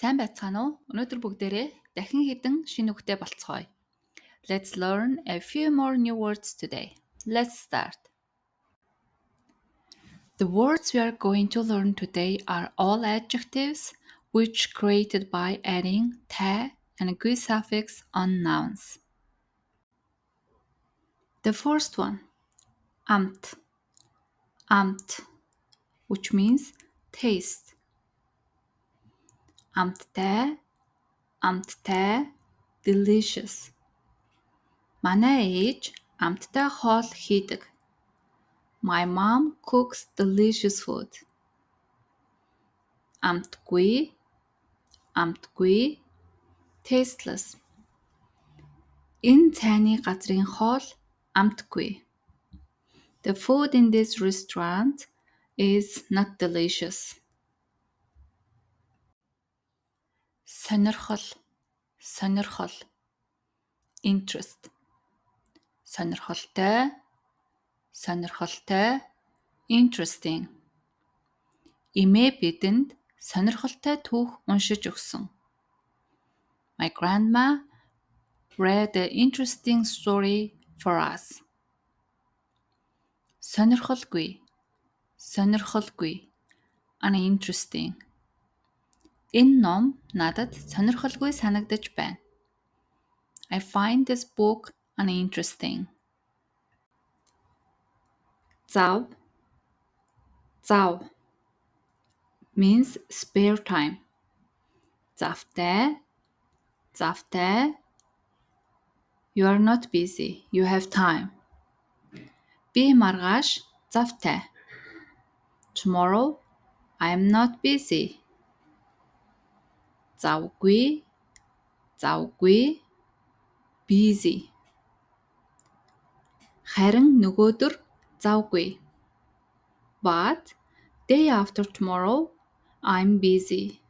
Сайн байцгаана уу? Өнөөдөр бүгдээрээ дахин хэдэн шинэ үгтэй болцгоё. Let's learn a few more new words today. Let's start. The words we are going to learn today are all adjectives which created by adding "tä" and a "gue" suffix on nouns. The first one, amt. Amt, which means taste. Амттай, амттай, delicious. Манай ээж амттай хоол хийдэг. My mom cooks delicious food. Амтгүй, амтгүй, tasteless. Энэ цайны газрын хоол амтгүй. The food in this restaurant is not delicious. Сонирхол, сонирхол. Interest. Сонирхолтой, сонирхолтой, interesting. Эмээ бидэнд сонирхолтой түүх уншиж өгсөн. My grandma read an interesting story for us. Сонирхолгүй, сонирхолгүй, uninteresting. Энэ ном надад сонирхолгүй санагдаж байна. I find this book uninteresting. Зав, зав means spare time. Завтай, завтай. You are not busy. You have time. Би маргааш завтай. Tomorrow I am not busy. Завгүй, завгүй, busy. Харин нөгөөдөр завгүй. But day after tomorrow I'm busy.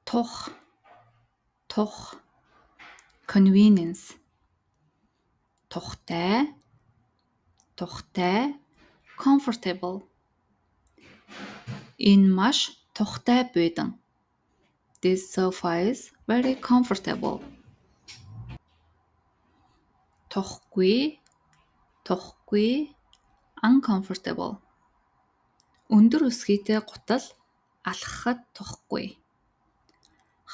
Тух, тух. Convenience. Тухтай, тухтай, comfortable. Энэ маш тухтай буйдан. This sofa is very comfortable. Тухгүй, тухгүй, uncomfortable. Өндөр өсгийтэй гутал алхахад тухгүй.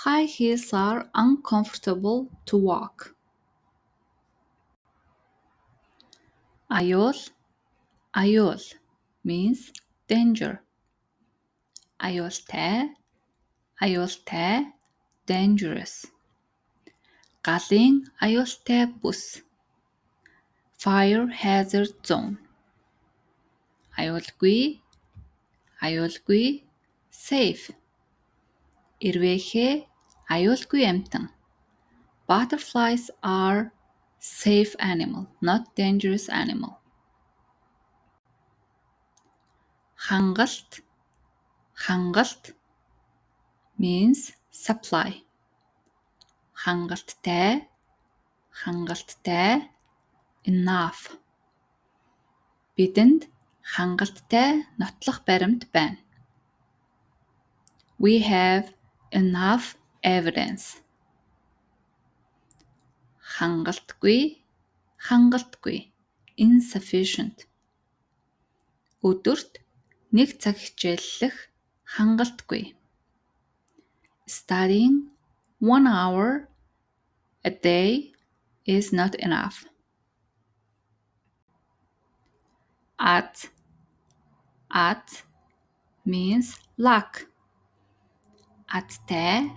High heels are uncomfortable to walk. Аюул, аюул means danger. Аюултай, аюултай, dangerous. Галын аюултай бүс. Fire hazard zone. Аюулгүй, аюулгүй, safe. Ирвэхээ аюулгүй амьтан. Butterflies are safe animal, not dangerous animal. Хангалт, хангалт means supply. Хангалттай, хангалттай, enough. Бидэнд хангалттай нотлох баримт байна. We have enough evidence. Хангалтгүй, хангалтгүй, insufficient. Өдөрт 1 цаг хичээллэх хангалтгүй. Studying 1 hour a day is not enough. At means luck. Аттай,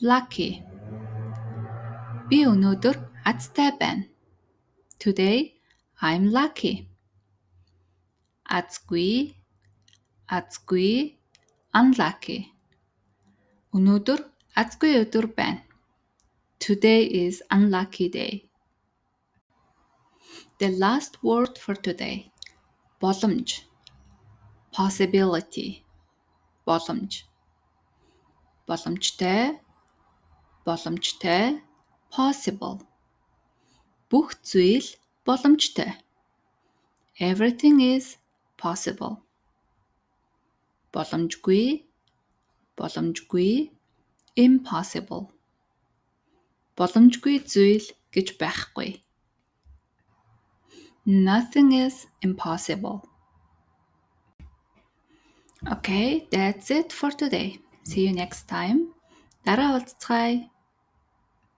lucky. Би өнөөдөр аттай байна. Today I'm lucky. Азгүй, unlucky. Өнөөдөр азгүй өдөр байна. Today is unlucky day. The last word for today. Боломж. Possibility. Боломж. Боломжтой, боломжтой, possible. Бүх зүйл боломжтой. Everything is possible. боломжгүй, боломжгүй, impossible. Боломжгүй зүйл гэж байхгүй. Nothing is impossible. Okay, that's it for today. See you next time. Дараа уулзцгаая.